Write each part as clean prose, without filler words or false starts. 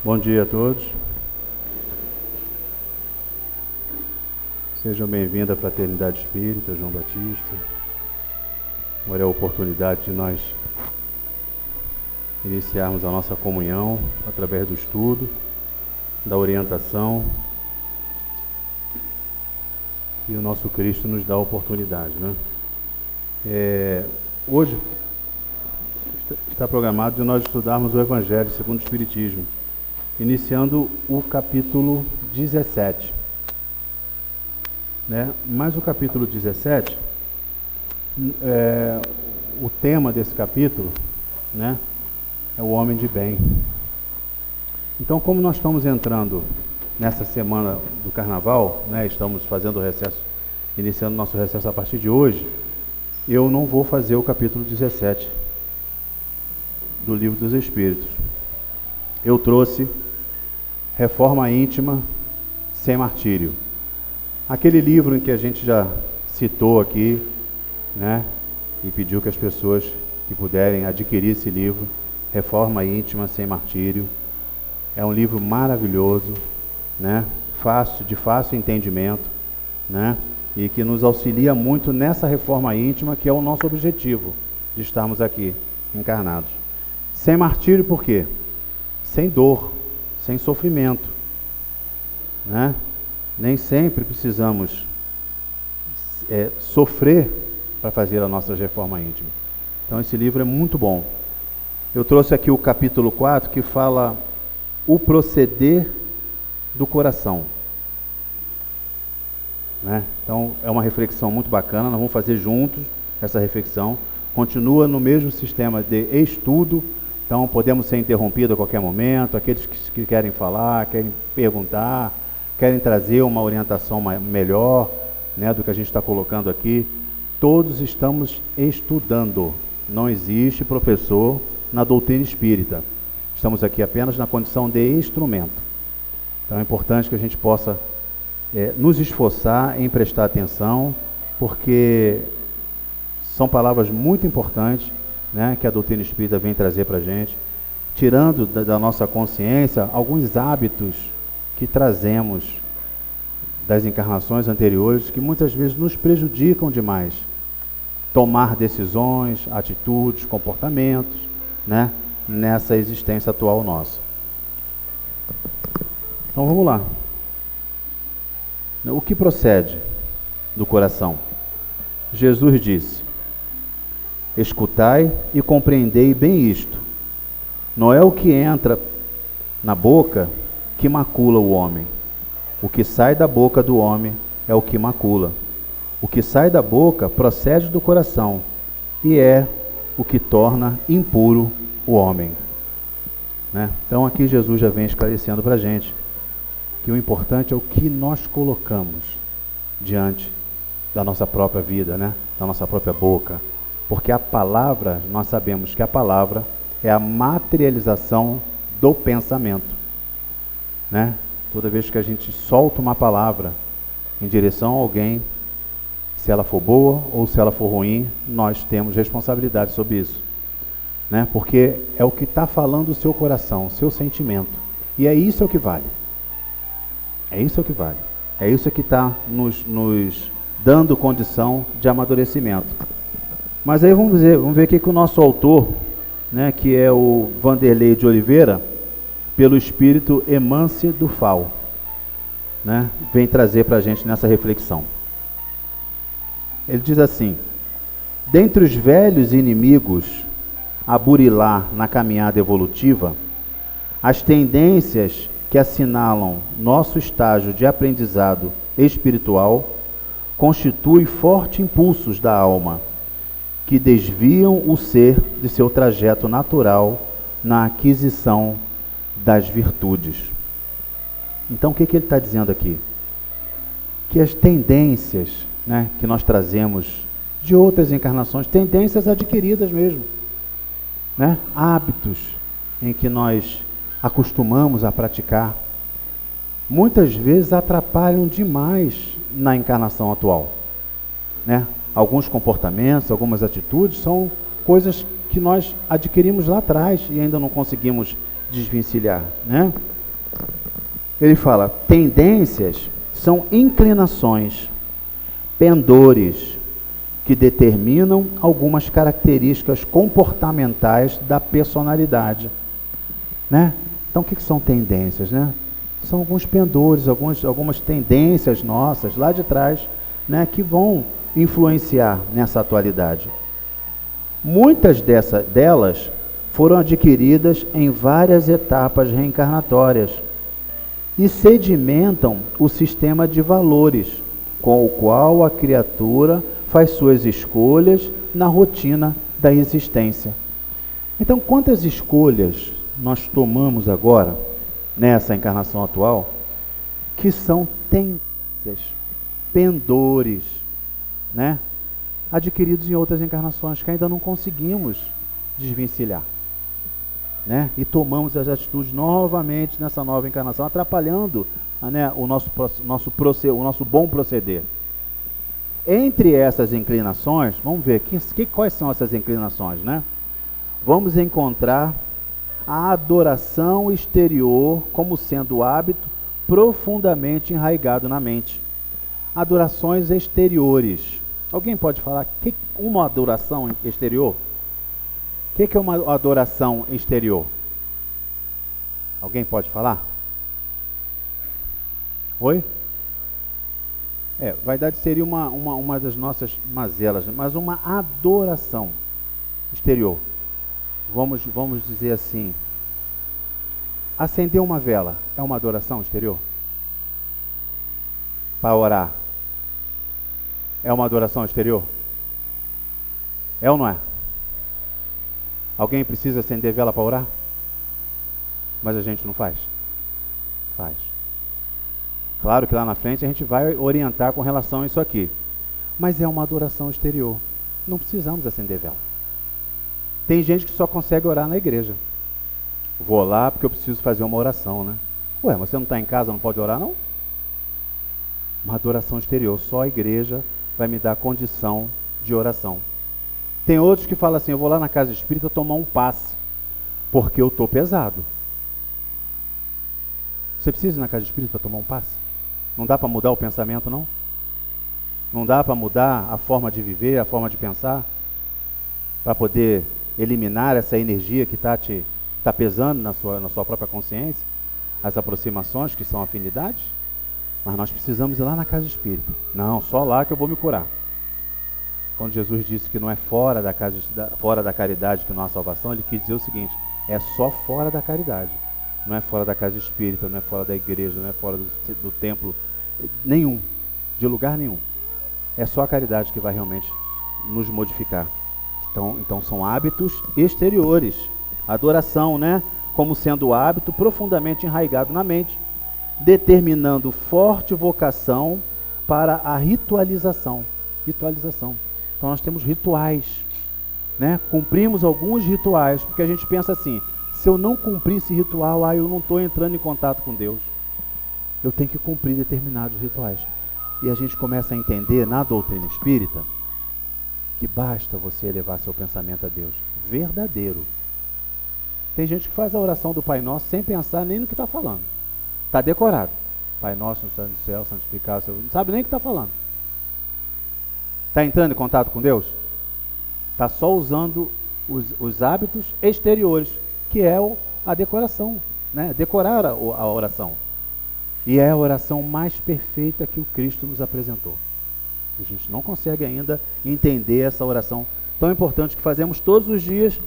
Bom dia a todos. Sejam bem-vindos à Fraternidade Espírita João Batista. Agora é a oportunidade de nós iniciarmos a nossa comunhão através do estudo, da orientação, e o nosso Cristo nos dá a oportunidade, né? Hoje está programado de nós estudarmos o Evangelho segundo o Espiritismo, iniciando o capítulo 17. Mas o capítulo 17, o tema desse capítulo, é o homem de bem. Então, como nós estamos entrando nessa semana do Carnaval, estamos fazendo o recesso, iniciando nosso recesso a partir de hoje, eu não vou fazer o capítulo 17 do Livro dos Espíritos. Eu trouxe Reforma Íntima sem Martírio. Aquele livro em que a gente já citou aqui, e pediu que as pessoas que puderem adquirir esse livro, Reforma Íntima sem Martírio. É um livro maravilhoso, de fácil entendimento, e que nos auxilia muito nessa reforma íntima, que é o nosso objetivo de estarmos aqui encarnados. Sem martírio, por quê? Sem dor, sem sofrimento, Nem sempre precisamos sofrer para fazer a nossa reforma íntima. Então esse livro é muito bom. Eu trouxe aqui o capítulo 4, que fala o proceder do coração. Então é uma reflexão muito bacana, nós vamos fazer juntos essa reflexão. Continua no mesmo sistema de estudo, então podemos ser interrompidos a qualquer momento. Aqueles que querem falar, querem perguntar, querem trazer uma orientação melhor, do que a gente está colocando aqui, todos estamos estudando. Não existe professor na doutrina espírita. Estamos aqui apenas na condição de instrumento. Então é importante que a gente possa nos esforçar em prestar atenção, porque são palavras muito importantes, que a doutrina espírita vem trazer para a gente, tirando da nossa consciência alguns hábitos que trazemos das encarnações anteriores, que muitas vezes nos prejudicam demais. Tomar decisões, atitudes, comportamentos, nessa existência atual nossa. Então vamos lá. O que procede do coração? Jesus disse: escutai e compreendei bem isto. Não é o que entra na boca que macula o homem. O que sai da boca do homem é o que macula. O que sai da boca procede do coração e é o que torna impuro o homem. Então aqui Jesus já vem esclarecendo para a gente que o importante é o que nós colocamos diante da nossa própria vida, da nossa própria boca. Porque a palavra, nós sabemos que a palavra é a materialização do pensamento. Toda vez que a gente solta uma palavra em direção a alguém, se ela for boa ou se ela for ruim, nós temos responsabilidade sobre isso. Porque é o que está falando o seu coração, o seu sentimento. E é isso que vale. É isso que vale. É isso que está nos dando condição de amadurecimento. Mas aí vamos ver aqui que o nosso autor, que é o Vanderlei de Oliveira, pelo espírito Emâncio Dufal, vem trazer para a gente nessa reflexão. Ele diz assim: dentre os velhos inimigos a burilar na caminhada evolutiva, as tendências que assinalam nosso estágio de aprendizado espiritual constituem fortes impulsos da alma, que desviam o ser de seu trajeto natural na aquisição das virtudes. Então o que ele está dizendo aqui? Que as tendências, que nós trazemos de outras encarnações, tendências adquiridas mesmo, hábitos em que nós acostumamos a praticar, muitas vezes atrapalham demais na encarnação atual. Alguns comportamentos, algumas atitudes são coisas que nós adquirimos lá atrás e ainda não conseguimos desvencilhar, né? Ele fala, tendências são inclinações, pendores, que determinam algumas características comportamentais da personalidade, né? Então, o que são tendências, né? São alguns pendores, algumas tendências nossas lá de trás, né, que vão influenciar nessa atualidade. Muitas delas foram adquiridas em várias etapas reencarnatórias e sedimentam o sistema de valores com o qual a criatura faz suas escolhas na rotina da existência. Então, quantas escolhas nós tomamos agora, nessa encarnação atual, que são tendências, pendores, né, adquiridos em outras encarnações, que ainda não conseguimos desvencilhar, né, e tomamos as atitudes novamente nessa nova encarnação, atrapalhando, né, o nosso bom proceder. Entre essas inclinações, vamos ver quais são essas inclinações, né? Vamos encontrar a adoração exterior como sendo hábito profundamente enraizado na mente. Adorações exteriores. Alguém pode falar que uma adoração exterior? O que é uma adoração exterior? Alguém pode falar? Oi? Vaidade seria uma das nossas mazelas, mas uma adoração exterior. Vamos dizer assim, acender uma vela é uma adoração exterior? Para orar é uma adoração exterior? É ou não é? Alguém precisa acender vela para orar? Mas a gente não faz? Faz. Claro que lá na frente a gente vai orientar com relação a isso aqui. Mas é uma adoração exterior. Não precisamos acender vela. Tem gente que só consegue orar na igreja. Vou lá porque eu preciso fazer uma oração, né? Ué, mas você não está em casa, não pode orar, não? Uma adoração exterior. Só a igreja vai me dar condição de oração. Tem outros que falam assim, eu vou lá na casa espírita tomar um passe, porque eu estou pesado. Você precisa ir na casa espírita para tomar um passe? Não dá para mudar o pensamento, não? Não dá para mudar a forma de viver, a forma de pensar? Para poder eliminar essa energia que está pesando na sua própria consciência? As aproximações que são afinidades? Mas nós precisamos ir lá na casa espírita. Não, só lá que eu vou me curar. Quando Jesus disse que não é fora da caridade que não há salvação, ele quis dizer o seguinte, é só fora da caridade. Não é fora da casa espírita, não é fora da igreja, não é fora do templo, nenhum, de lugar nenhum. É só a caridade que vai realmente nos modificar. Então são hábitos exteriores. Adoração, né? Como sendo hábito profundamente enraizado na mente, determinando forte vocação para a ritualização. Ritualização. Então nós temos rituais, né? Cumprimos alguns rituais, porque a gente pensa assim, se eu não cumprir esse ritual, eu não estou entrando em contato com Deus. Eu tenho que cumprir determinados rituais. E a gente começa a entender na doutrina espírita que basta você elevar seu pensamento a Deus. Verdadeiro. Tem gente que faz a oração do Pai Nosso sem pensar nem no que está falando. Está decorado. Pai Nosso, que estás no céu, santificado. Não sabe nem o que está falando. Está entrando em contato com Deus? Está só usando os hábitos exteriores, que é a decoração, né? Decorar a oração. E é a oração mais perfeita que o Cristo nos apresentou. A gente não consegue ainda entender essa oração tão importante que fazemos todos os dias,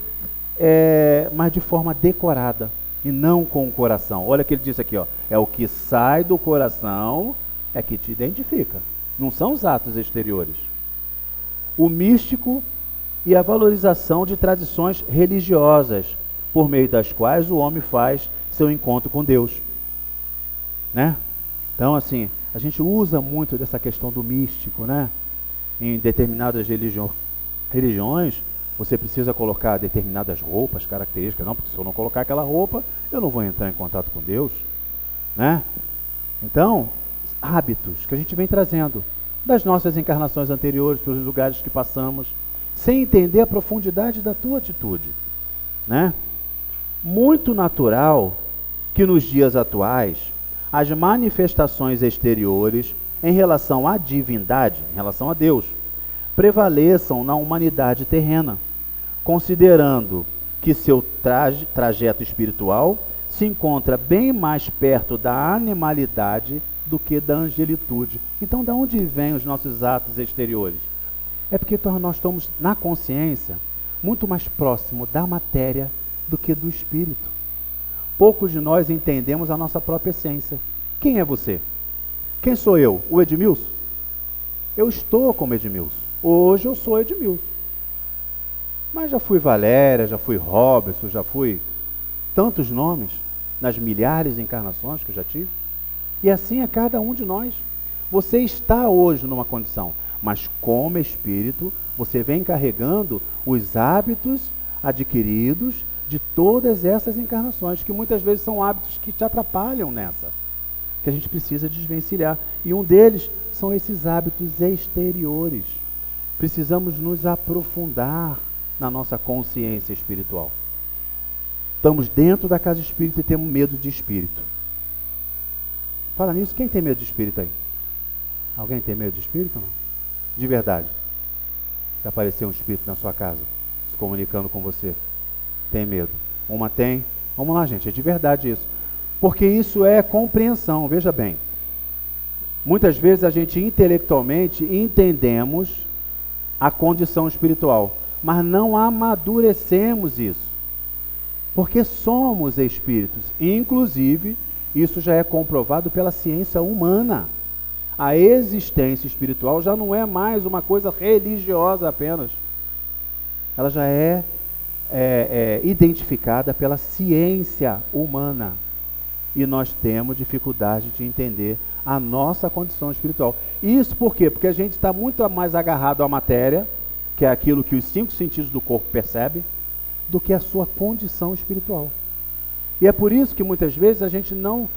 mas de forma decorada e não com o coração. Olha o que ele disse aqui, ó, é o que sai do coração é que te identifica. Não são os atos exteriores. O místico e a valorização de tradições religiosas, por meio das quais o homem faz seu encontro com Deus, né? Então, assim, a gente usa muito dessa questão do místico, né? Em determinadas religiões, você precisa colocar determinadas roupas, características, não, porque se eu não colocar aquela roupa, eu não vou entrar em contato com Deus, né? Então, hábitos que a gente vem trazendo das nossas encarnações anteriores, pelos lugares que passamos, sem entender a profundidade da tua atitude, né? muito natural que nos dias atuais as manifestações exteriores em relação à divindade, em relação a Deus, prevaleçam na humanidade terrena, considerando que seu trajeto espiritual se encontra bem mais perto da animalidade do que da angelitude. Então, de onde vêm os nossos atos exteriores? É porque nós estamos, na consciência, muito mais próximo da matéria do que do espírito. Poucos de nós entendemos a nossa própria essência. Quem é você? Quem sou eu? O Edmilson? Eu estou como Edmilson. Hoje eu sou Edmilson. Mas já fui Valéria, já fui Robson, já fui tantos nomes nas milhares de encarnações que eu já tive. E assim é cada um de nós. Você está hoje numa condição, mas como espírito, você vem carregando os hábitos adquiridos de todas essas encarnações, que muitas vezes são hábitos que te atrapalham nessa, que a gente precisa desvencilhar. E um deles são esses hábitos exteriores. Precisamos nos aprofundar na nossa consciência espiritual. Estamos dentro da casa espírita e temos medo de espírito. Fala nisso, quem tem medo de espírito aí? Alguém tem medo de espírito ou não? De verdade. Se aparecer um espírito na sua casa, se comunicando com você, tem medo? Uma tem? Vamos lá, gente, é de verdade isso. Porque isso é compreensão, veja bem. Muitas vezes a gente intelectualmente entendemos a condição espiritual, mas não amadurecemos isso. Porque somos espíritos. Inclusive, isso já é comprovado pela ciência humana. A existência espiritual já não é mais uma coisa religiosa apenas. Ela já é identificada pela ciência humana. E nós temos dificuldade de entender a nossa condição espiritual. Isso por quê? Porque a gente está muito mais agarrado à matéria, que é aquilo que os 5 sentidos do corpo percebem, do que a sua condição espiritual. E é por isso que muitas vezes a gente não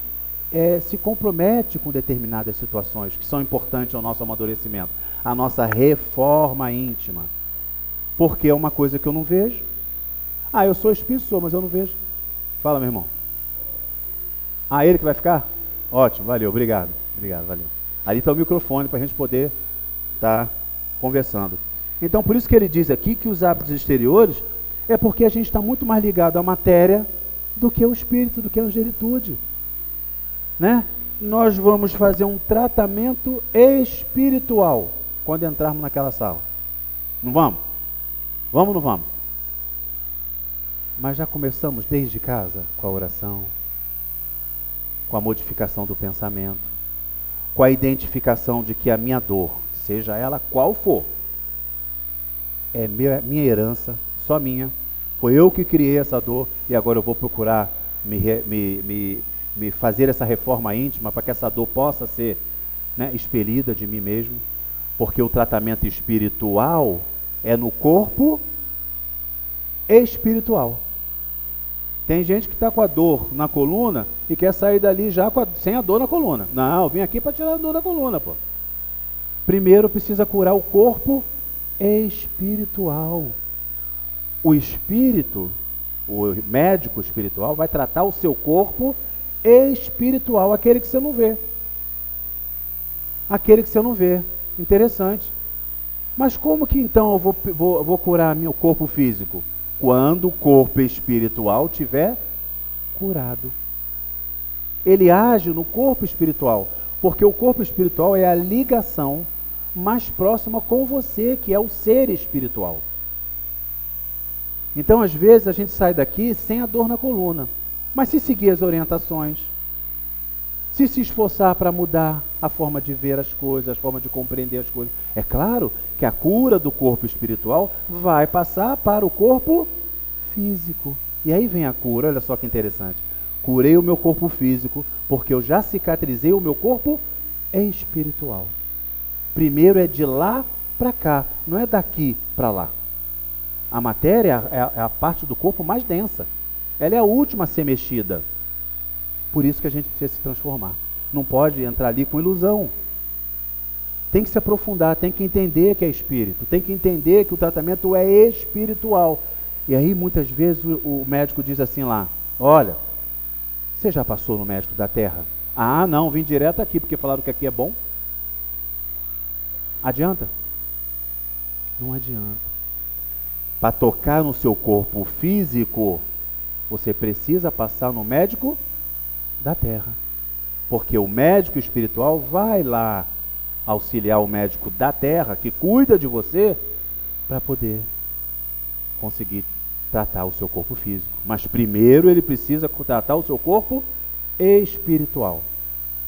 se compromete com determinadas situações que são importantes ao nosso amadurecimento, a nossa reforma íntima. Porque é uma coisa que eu não vejo. Ah, eu sou espírito, mas eu não vejo. Fala, meu irmão. Ah, ele que vai ficar? Ótimo, valeu, obrigado. Obrigado, valeu. Ali está o microfone para a gente poder estar conversando. Então, por isso que ele diz aqui que os hábitos exteriores é porque a gente está muito mais ligado à matéria do que ao espírito, do que à angelitude. Né? Nós vamos fazer um tratamento espiritual quando entrarmos naquela sala. Não vamos? Vamos ou não vamos? Mas já começamos desde casa com a oração, com a modificação do pensamento, com a identificação de que a minha dor, seja ela qual for, é minha herança, só minha. Foi eu que criei essa dor e agora eu vou procurar me fazer essa reforma íntima para que essa dor possa ser, né, expelida de mim mesmo. Porque o tratamento espiritual é no corpo espiritual. Tem gente que está com a dor na coluna e quer sair dali já sem a dor na coluna. Não, eu vim aqui para tirar a dor da coluna, pô. Primeiro precisa curar o corpo espiritual. O espírito, o médico espiritual, vai tratar o seu corpo espiritual, aquele que você não vê. Aquele que você não vê. Interessante. Mas como que então eu vou curar meu corpo físico? Quando o corpo espiritual tiver curado. Ele age no corpo espiritual, porque o corpo espiritual é a ligação mais próxima com você, que é o ser espiritual. Então, às vezes, a gente sai daqui sem a dor na coluna, mas se seguir as orientações, se esforçar para mudar a forma de ver as coisas, a forma de compreender as coisas, é claro que a cura do corpo espiritual vai passar para o corpo físico. E aí vem a cura, olha só que interessante. Curei o meu corpo físico, porque eu já cicatrizei o meu corpo espiritual. Primeiro é de lá para cá, não é daqui para lá. A matéria é a parte do corpo mais densa. Ela é a última a ser mexida. Por isso que a gente precisa se transformar. Não pode entrar ali com ilusão. Tem que se aprofundar, tem que entender que é espírito, tem que entender que o tratamento é espiritual. E aí muitas vezes o médico diz assim lá, Olha, você já passou no médico da terra? Ah, não, vim direto aqui, porque falaram que aqui é bom. Adianta? Não adianta. Para tocar no seu corpo físico, você precisa passar no médico da terra. Porque o médico espiritual vai lá auxiliar o médico da terra, que cuida de você, para poder conseguir tratar o seu corpo físico. Mas primeiro ele precisa tratar o seu corpo espiritual.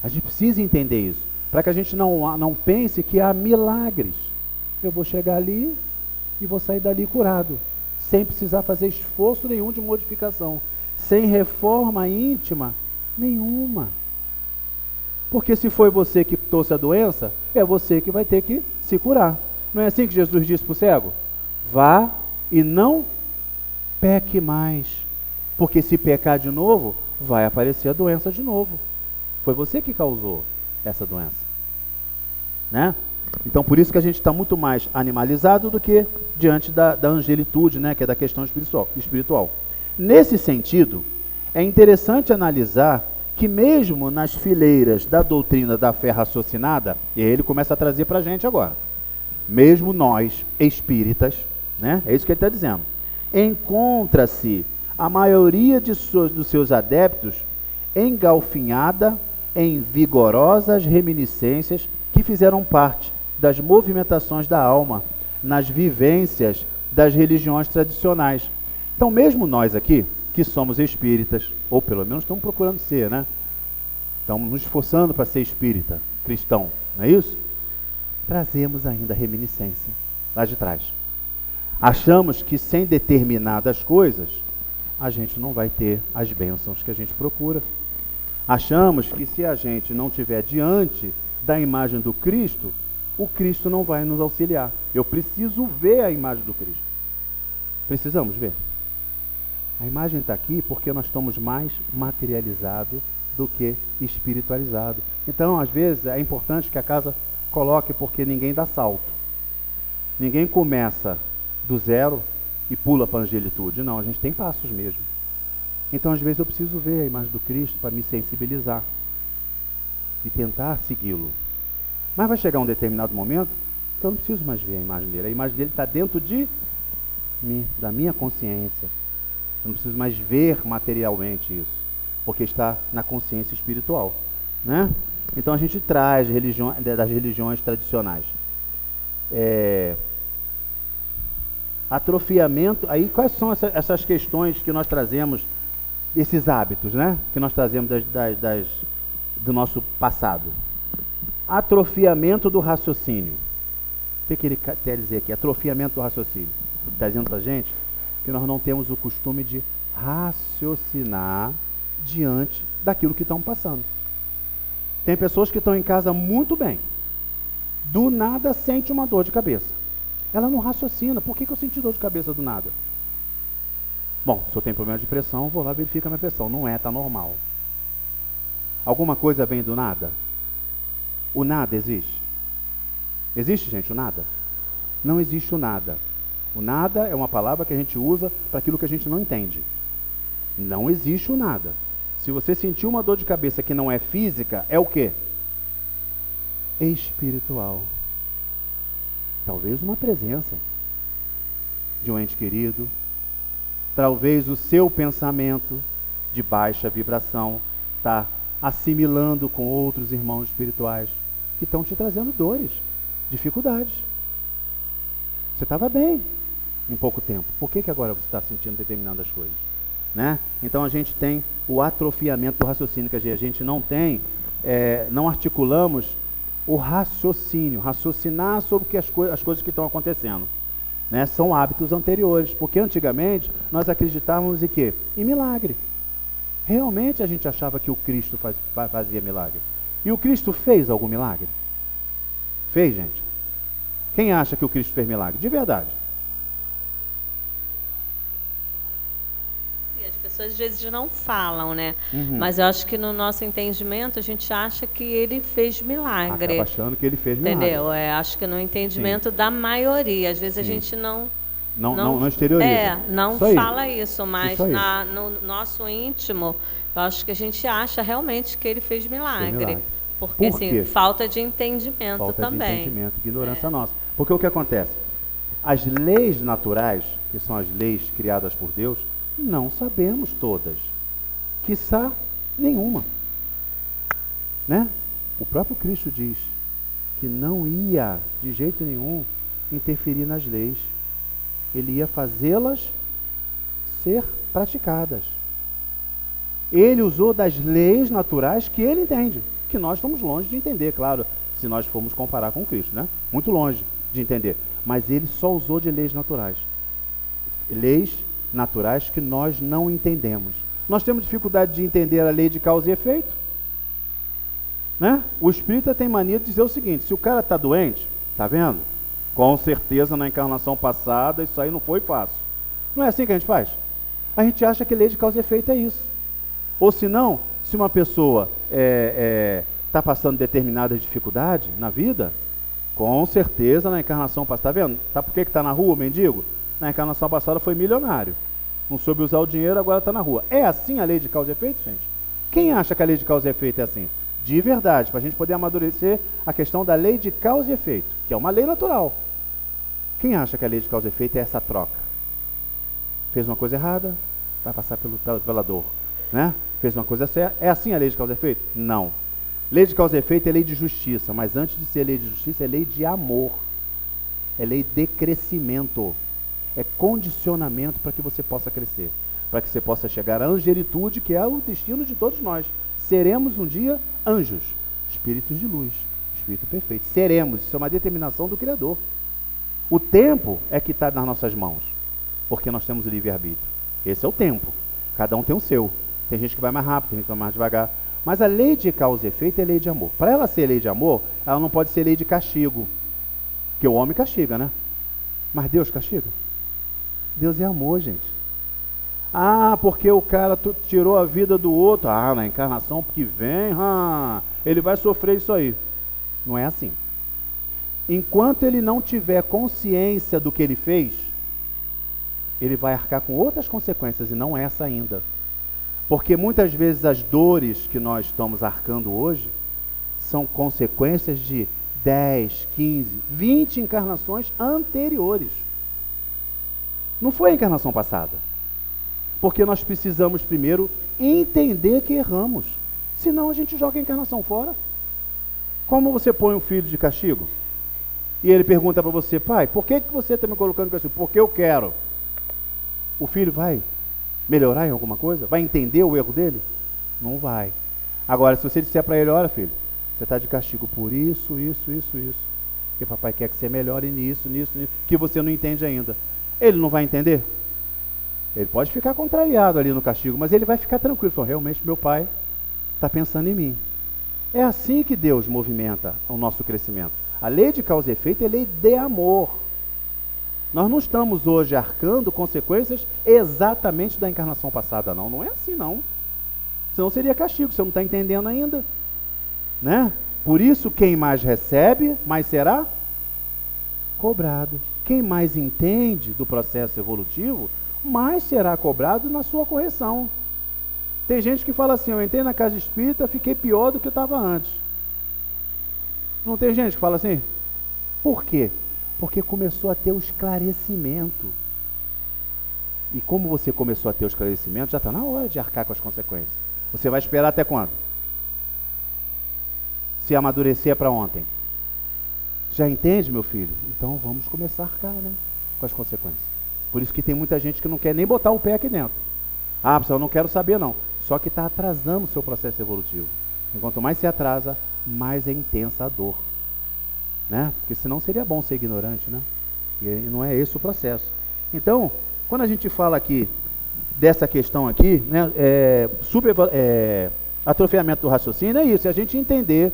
A gente precisa entender isso, para que a gente não pense que há milagres. Eu vou chegar ali e vou sair dali curado, sem precisar fazer esforço nenhum de modificação, sem reforma íntima nenhuma. Porque se foi você que trouxe a doença, é você que vai ter que se curar. Não é assim que Jesus disse para o cego? Vá e não peque mais, porque se pecar de novo, vai aparecer a doença de novo. Foi você que causou essa doença, né? Então por isso que a gente está muito mais animalizado do que diante da angelitude, né? Que é da questão espiritual. Nesse sentido, é interessante analisar que mesmo nas fileiras da doutrina da fé raciocinada, e ele começa a trazer para a gente agora, mesmo nós, espíritas, né? É isso que ele está dizendo. Encontra-se a maioria dos seus adeptos engalfinhada em vigorosas reminiscências que fizeram parte das movimentações da alma, nas vivências das religiões tradicionais. Então, mesmo nós aqui, que somos espíritas, ou pelo menos estamos procurando ser, né? Estamos nos esforçando para ser espírita, cristão, não é isso? Trazemos ainda reminiscência lá de trás. Achamos que sem determinadas coisas, a gente não vai ter as bênçãos que a gente procura. Achamos que se a gente não estiver diante da imagem do Cristo, o Cristo não vai nos auxiliar. Eu preciso ver a imagem do Cristo. Precisamos ver. A imagem está aqui porque nós estamos mais materializados do que espiritualizados. Então, às vezes, é importante que a casa coloque, porque ninguém dá salto. Ninguém começa do zero e pula para a angelitude. Não, a gente tem passos mesmo. Então, às vezes, eu preciso ver a imagem do Cristo para me sensibilizar e tentar segui-lo. Mas vai chegar um determinado momento que eu não preciso mais ver a imagem dele. A imagem dele está dentro de mim, da minha consciência. Eu não preciso mais ver materialmente isso, porque está na consciência espiritual, né? Então a gente traz das religiões tradicionais. Atrofiamento, aí quais são essas questões que nós trazemos, esses hábitos, né? Que nós trazemos do nosso passado. Atrofiamento do raciocínio. O que ele quer dizer aqui? Atrofiamento do raciocínio. Está dizendo para a gente que nós não temos o costume de raciocinar diante daquilo que estão passando. Tem pessoas que estão em casa muito bem, do nada sente uma dor de cabeça. Ela não raciocina. Por que eu senti dor de cabeça do nada? Bom, se eu tenho problema de pressão, vou lá verificar a minha pressão. Não é, está normal. Alguma coisa vem do nada? O nada existe? Existe, gente, o nada? Não existe o nada. O nada é uma palavra que a gente usa para aquilo que a gente não entende. Não existe o nada. Se você sentir uma dor de cabeça que não é física, é o quê? Espiritual. Talvez uma presença de um ente querido. Talvez o seu pensamento de baixa vibração está assimilando com outros irmãos espirituais que estão te trazendo dores, dificuldades. Você estava bem em pouco tempo. Por que agora você está sentindo determinadas coisas? Né? Então a gente tem o atrofiamento do raciocínio, que a gente não tem, não articulamos o raciocínio, raciocinar sobre as coisas que estão acontecendo. Né? São hábitos anteriores, porque antigamente nós acreditávamos em quê? Em milagre. Realmente a gente achava que o Cristo fazia milagre. E o Cristo fez algum milagre? Fez, gente? Quem acha que o Cristo fez milagre? De verdade. As pessoas às vezes não falam, né? Mas eu acho que no nosso entendimento a gente acha que ele fez milagre. Acaba achando que ele fez milagre. Entendeu? Acho que no entendimento da maioria. Às vezes a gente não Não exterioriza. Não isso fala isso, mas isso no nosso íntimo, eu acho que a gente acha realmente que ele fez milagre. Porque, assim, falta de entendimento falta também. Falta de entendimento, ignorância nossa. Porque o que acontece? As leis naturais, que são as leis criadas por Deus, não sabemos todas. Quiçá nenhuma. Né? O próprio Cristo diz que não ia, de jeito nenhum, interferir nas leis. Ele ia fazê-las ser praticadas. Ele usou das leis naturais que ele entende, que nós estamos longe de entender, claro, se nós formos comparar com Cristo, né? Muito longe de entender. Mas ele só usou de leis naturais. Leis naturais que nós não entendemos. Nós temos dificuldade de entender a lei de causa e efeito, né? O espírita tem mania de dizer o seguinte: se o cara está doente, tá vendo? Com certeza na encarnação passada isso aí não foi fácil. Não é assim que a gente faz? A gente acha que lei de causa e efeito é isso. Ou se não, se uma pessoa está passando determinada dificuldade na vida, com certeza na encarnação passada, está vendo? Por que está na rua, mendigo? Na encarnação passada foi milionário. Não soube usar o dinheiro, agora está na rua. É assim a lei de causa e efeito, gente? Quem acha que a lei de causa e efeito é assim? De verdade, para a gente poder amadurecer a questão da lei de causa e efeito, que é uma lei natural. Quem acha que a lei de causa e efeito é essa troca? Fez uma coisa errada, vai passar pela dor, né? Fez uma coisa certa, é assim a lei de causa e efeito? Não. Lei de causa e efeito é lei de justiça, mas antes de ser lei de justiça, é lei de amor. É lei de crescimento. É condicionamento para que você possa crescer, para que você possa chegar à angelitude, que é o destino de todos nós. Seremos um dia anjos, espíritos de luz, espírito perfeito. Seremos, isso é uma determinação do Criador. O tempo é que está nas nossas mãos, porque nós temos o livre-arbítrio. Esse é o tempo, cada um tem o seu. Tem gente que vai mais rápido, tem gente que vai mais devagar. Mas a lei de causa e efeito é lei de amor. Para ela ser lei de amor, ela não pode ser lei de castigo, porque o homem castiga, né? Mas Deus castiga? Deus é amor, gente. Ah, porque o cara tirou a vida do outro. Ah, na encarnação que vem, ele vai sofrer isso aí. Não é assim. Enquanto ele não tiver consciência do que ele fez, ele vai arcar com outras consequências, e não essa ainda. Porque muitas vezes as dores que nós estamos arcando hoje são consequências de 10, 15, 20 encarnações anteriores. Não foi a encarnação passada. Porque nós precisamos primeiro entender que erramos. Senão a gente joga a encarnação fora. Como você põe um filho de castigo? E ele pergunta para você: pai, por que você está me colocando em castigo? Porque eu quero. O filho vai melhorar em alguma coisa? Vai entender o erro dele? Não vai. Agora, se você disser para ele: olha, filho, você está de castigo por isso, porque papai quer que você melhore nisso, que você não entende ainda. Ele não vai entender? Ele pode ficar contrariado ali no castigo, mas ele vai ficar tranquilo. Fala: realmente meu pai está pensando em mim. É assim que Deus movimenta o nosso crescimento. A lei de causa e efeito é lei de amor. Nós não estamos hoje arcando consequências exatamente da encarnação passada, não. Não é assim, não. Senão seria castigo, você não está entendendo ainda, né? Por isso, quem mais recebe, mais será cobrado. Quem mais entende do processo evolutivo, mais será cobrado na sua correção. Tem gente que fala assim: eu entrei na casa espírita, fiquei pior do que eu estava antes. Não tem gente que fala assim? Por quê? Porque começou a ter o esclarecimento. E como você começou a ter o esclarecimento, já está na hora de arcar com as consequências. Você vai esperar até quando? Se amadurecer é para ontem. Já entende, meu filho? Então vamos começar a arcar, né, com as consequências. Por isso que tem muita gente que não quer nem botar o pé aqui dentro. Ah, pessoal, eu não quero saber não. Só que está atrasando o seu processo evolutivo. Enquanto mais se atrasa, mais é intensa a dor, né? Porque senão seria bom ser ignorante, né? E não é esse o processo. Então, quando a gente fala aqui dessa questão aqui, né, atrofiamento do raciocínio, é isso, é a gente entender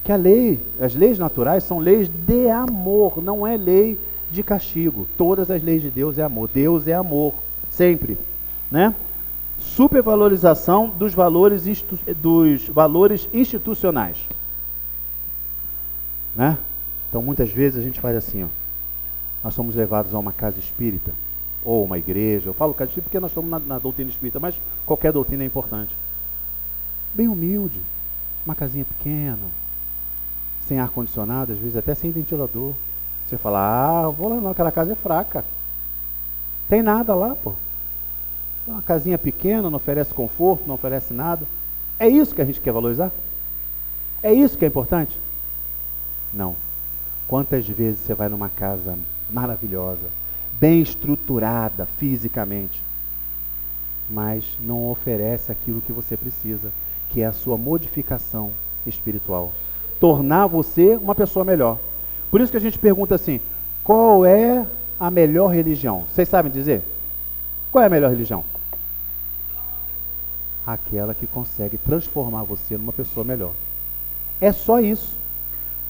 que as leis naturais são leis de amor, não é lei de castigo. Todas as leis de Deus é amor. Deus é amor, sempre, né? Supervalorização dos valores institucionais, né? Então muitas vezes a gente faz assim, ó: nós somos levados a uma casa espírita, ou uma igreja. Eu falo casa espírita porque nós estamos na doutrina espírita, mas qualquer doutrina é importante. Bem humilde, uma casinha pequena, sem ar-condicionado, às vezes até sem ventilador. Você fala, vou lá não, aquela casa é fraca. Tem nada lá, pô. Uma casinha pequena, não oferece conforto, não oferece nada. É isso que a gente quer valorizar? É isso que é importante? Não. Quantas vezes você vai numa casa maravilhosa, bem estruturada fisicamente, mas não oferece aquilo que você precisa, que é a sua modificação espiritual. Tornar você uma pessoa melhor. Por isso que a gente pergunta assim, qual é a melhor religião? Vocês sabem dizer? Qual é a melhor religião? Aquela que consegue transformar você numa pessoa melhor. É só isso.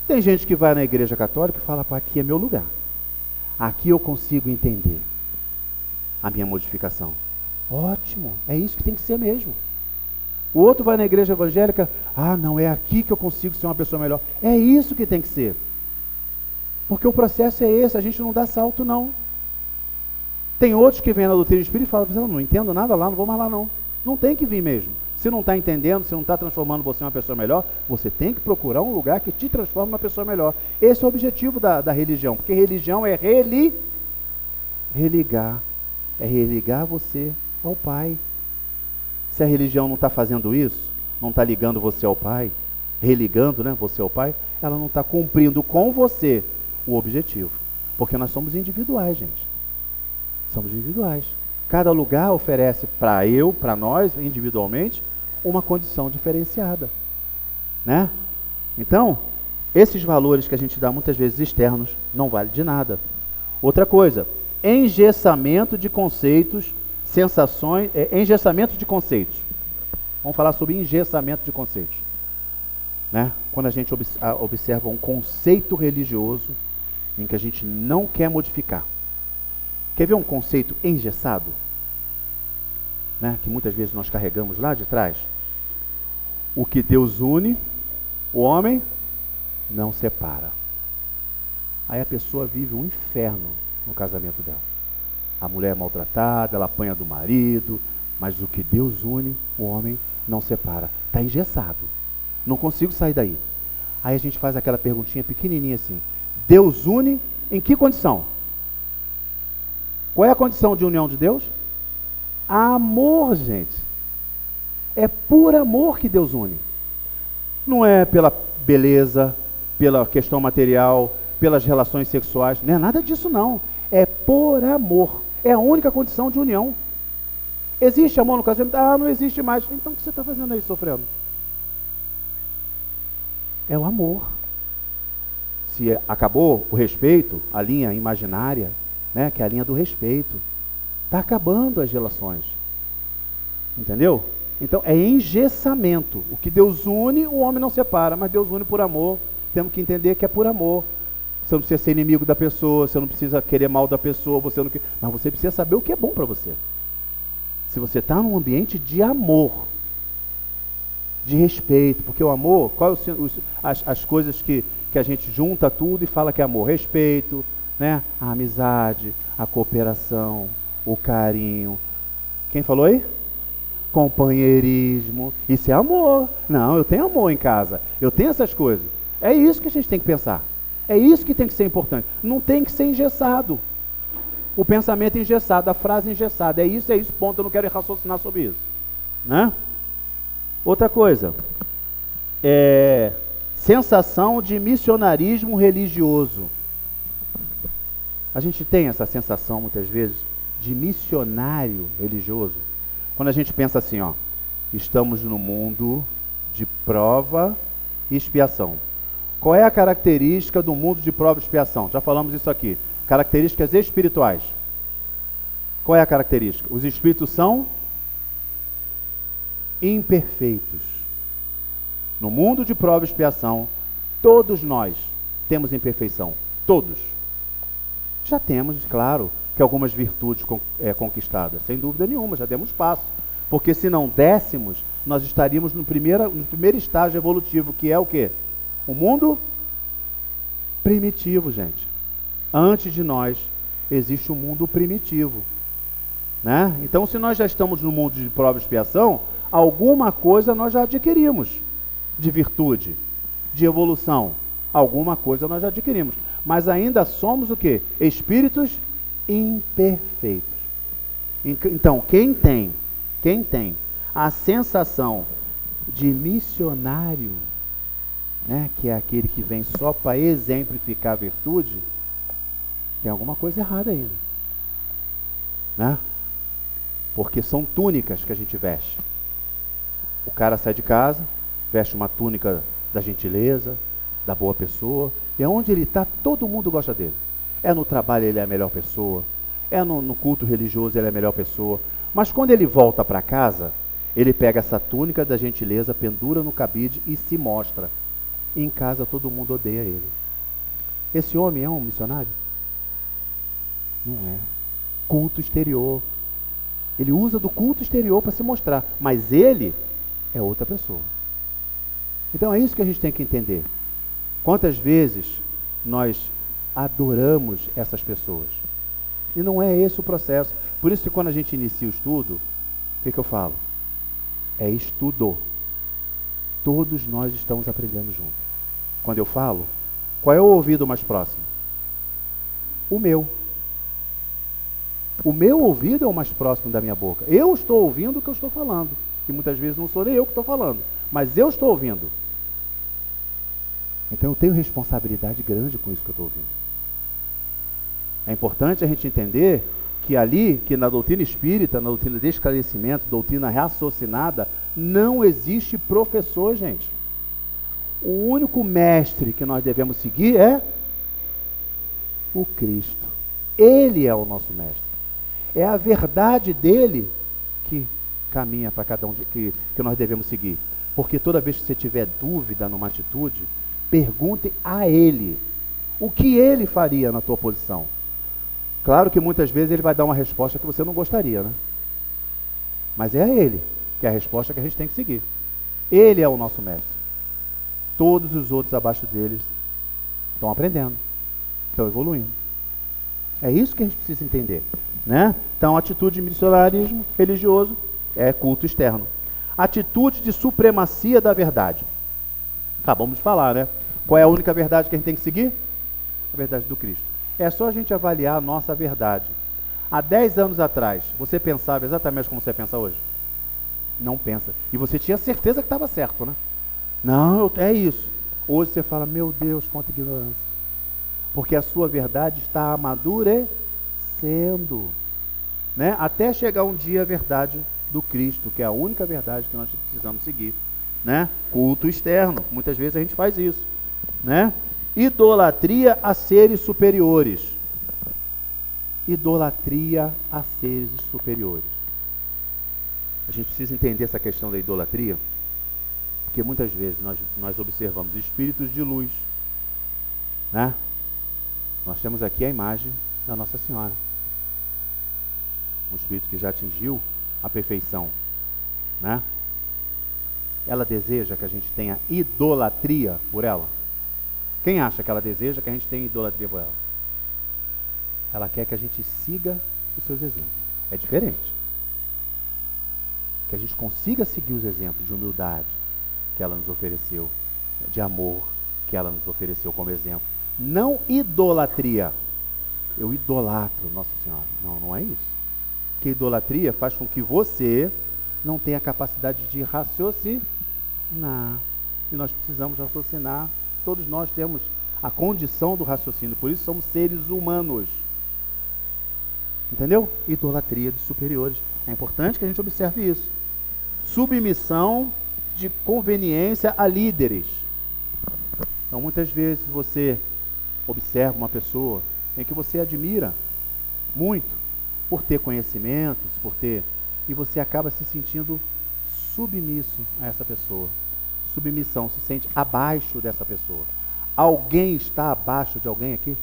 Tem gente que vai na igreja católica e fala, aqui é meu lugar. Aqui eu consigo entender a minha modificação. Ótimo, é isso que tem que ser mesmo. O outro vai na igreja evangélica, não, é aqui que eu consigo ser uma pessoa melhor. É isso que tem que ser. Porque o processo é esse, a gente não dá salto não. Tem outros que vêm na doutrina espírita e falam, não entendo nada lá, não vou mais lá não. Não tem que vir mesmo. Se não está entendendo, se não está transformando você em uma pessoa melhor, você tem que procurar um lugar que te transforme em uma pessoa melhor. Esse é o objetivo da religião, porque religião é religar. É religar você ao Pai. Se a religião não está fazendo isso, não está ligando você ao Pai, religando, né, você ao Pai, ela não está cumprindo com você o objetivo. Porque nós somos individuais, gente. Somos individuais. Cada lugar oferece para nós, individualmente, uma condição diferenciada, né? Então, esses valores que a gente dá muitas vezes externos, não vale de nada. Outra coisa, engessamento de conceitos, sensações, engessamento de conceitos. Vamos falar sobre engessamento de conceitos, né? Quando a gente observa um conceito religioso em que a gente não quer modificar. Quer ver um conceito engessado? Né? Que muitas vezes nós carregamos lá de trás. O que Deus une, o homem não separa. Aí a pessoa vive um inferno no casamento dela. A mulher é maltratada, ela apanha do marido, mas o que Deus une, o homem não separa. Está engessado. Não consigo sair daí. Aí a gente faz aquela perguntinha pequenininha assim. Deus une em que condição? Qual é a condição de união de Deus? Amor, gente. É por amor que Deus une. Não é pela beleza, pela questão material, pelas relações sexuais. Não é nada disso não. É por amor. É a única condição de união. Existe amor no casamento? Não existe mais. Então o que você está fazendo aí sofrendo? É o amor. Se acabou o respeito, a linha imaginária, né, que é a linha do respeito, está acabando as relações. Entendeu? Então é engessamento. O que Deus une, o homem não separa, mas Deus une por amor. Temos que entender que é por amor. Você não precisa ser inimigo da pessoa, você não precisa querer mal da pessoa, mas você precisa saber o que é bom para você. Se você está num ambiente de amor, de respeito, porque o amor, quais as coisas que a gente junta tudo e fala que é amor? Respeito, né? A amizade, a cooperação, o carinho. Quem falou aí? Companheirismo. Isso é amor. Não, eu tenho amor em casa. Eu tenho essas coisas. É isso que a gente tem que pensar. É isso que tem que ser importante. Não tem que ser engessado. O pensamento engessado, a frase engessada. É isso, ponto. Eu não quero raciocinar sobre isso. Né? Outra coisa. Sensação de missionarismo religioso. A gente tem essa sensação, muitas vezes, de missionário religioso. Quando a gente pensa assim, estamos no mundo de prova e expiação. Qual é a característica do mundo de prova e expiação? Já falamos isso aqui. Características espirituais. Qual é a característica? Os espíritos são imperfeitos. No mundo de prova e expiação, todos nós temos imperfeição. Todos. Já temos, claro, que algumas virtudes conquistadas. Sem dúvida nenhuma, já demos passo. Porque se não dessemos, nós estaríamos no primeiro estágio evolutivo, que é o quê? O mundo primitivo, gente. Antes de nós, existe o mundo primitivo, né? Então, se nós já estamos no mundo de prova e expiação, alguma coisa nós já adquirimos de virtude, de evolução. Alguma coisa nós já adquirimos. Mas ainda somos o quê? Espíritos imperfeitos. Então, quem tem a sensação de missionário, né, que é aquele que vem só para exemplificar a virtude, tem alguma coisa errada ainda, né? Porque são túnicas que a gente veste. O cara sai de casa, veste uma túnica da gentileza, da boa pessoa, e onde ele está, todo mundo gosta dele. É no trabalho, ele é a melhor pessoa, é no culto religioso, ele é a melhor pessoa, mas quando ele volta para casa, ele pega essa túnica da gentileza, pendura no cabide e se mostra. E em casa todo mundo odeia ele. Esse homem é um missionário? Não é. Culto exterior. Ele usa do culto exterior para se mostrar, mas ele é outra pessoa. Então é isso que a gente tem que entender. Quantas vezes nós adoramos essas pessoas? E não é esse o processo. Por isso que quando a gente inicia o estudo, o que eu falo? É estudo. Todos nós estamos aprendendo junto. Quando eu falo, qual é o ouvido mais próximo? O meu. O meu ouvido é o mais próximo da minha boca. Eu estou ouvindo o que eu estou falando. Que muitas vezes não sou nem eu que estou falando. Mas eu estou ouvindo. Então eu tenho responsabilidade grande com isso que eu estou ouvindo. É importante a gente entender que ali, que na doutrina espírita, na doutrina de esclarecimento, doutrina raciocinada, não existe professor, gente. O único mestre que nós devemos seguir é o Cristo. Ele é o nosso mestre. É a verdade dele que caminha para cada um, que nós devemos seguir. Porque toda vez que você tiver dúvida numa atitude, pergunte a ele o que ele faria na tua posição. Claro que muitas vezes ele vai dar uma resposta que você não gostaria, né? Mas é a ele que é a resposta que a gente tem que seguir. Ele é o nosso mestre. Todos os outros abaixo deles estão aprendendo, estão evoluindo. É isso que a gente precisa entender, né? Então, atitude de missionarismo religioso é culto externo. Atitude de supremacia da verdade. Acabamos de falar, né? Qual é a única verdade que a gente tem que seguir? A verdade do Cristo. É só a gente avaliar a nossa verdade. Há 10 anos atrás, você pensava exatamente como você pensa hoje? Não pensa. E você tinha certeza que estava certo, né? Não, é isso. Hoje você fala, meu Deus, quanta ignorância. Porque a sua verdade está amadurecendo, né? Até chegar um dia a verdade do Cristo, que é a única verdade que nós precisamos seguir, né? Culto externo, muitas vezes a gente faz isso, né? Idolatria a seres superiores. Idolatria a seres superiores. A gente precisa entender essa questão da idolatria, porque muitas vezes nós observamos espíritos de luz, né? Nós temos aqui a imagem da Nossa Senhora, um espírito que já atingiu a perfeição, né? Ela deseja que a gente tenha idolatria por ela? Quem acha que ela deseja que a gente tenha idolatria por ela? Ela quer que a gente siga os seus exemplos. É diferente. Que a gente consiga seguir os exemplos de humildade que ela nos ofereceu, de amor que ela nos ofereceu como exemplo. Não idolatria. Eu idolatro Nossa Senhora. Não, não é isso. Porque idolatria faz com que você não tenha capacidade de raciocinar. E nós precisamos raciocinar. Todos nós temos a condição do raciocínio. Por isso somos seres humanos. Entendeu? Idolatria de superiores. É importante que a gente observe isso. Submissão de conveniência a líderes. Então, muitas vezes você observa uma pessoa em que você admira muito por ter conhecimentos, e você acaba se sentindo submisso a essa pessoa. Submissão, se sente abaixo dessa pessoa. Alguém está abaixo de alguém aqui?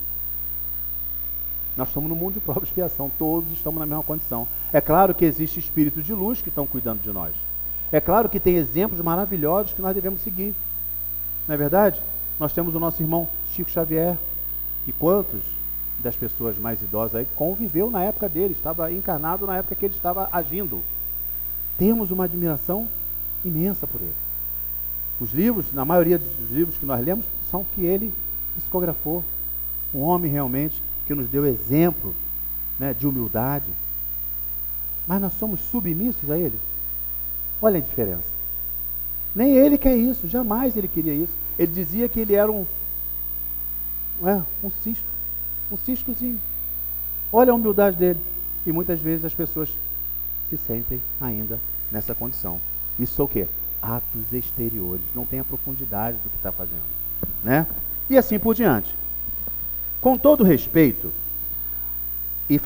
Nós estamos no mundo de prova e expiação, todos estamos na mesma condição. É claro que existem espíritos de luz que estão cuidando de nós. É claro que tem exemplos maravilhosos que nós devemos seguir. Não é verdade? Nós temos o nosso irmão Chico Xavier. E quantos das pessoas mais idosas aí conviveu na época dele, estava encarnado na época que ele estava agindo. Temos uma admiração imensa por ele. Os livros, na maioria dos livros que nós lemos, são que ele psicografou. Um homem realmente que nos deu exemplo, né, de humildade. Mas nós somos submissos a ele. Olha a diferença. Nem ele quer isso, jamais ele queria isso. Ele dizia que ele era um cistozinho. Olha a humildade dele. E muitas vezes as pessoas se sentem ainda nessa condição. Isso é o quê? Atos exteriores. Não tem a profundidade do que está fazendo, né? E assim por diante. Com todo respeito e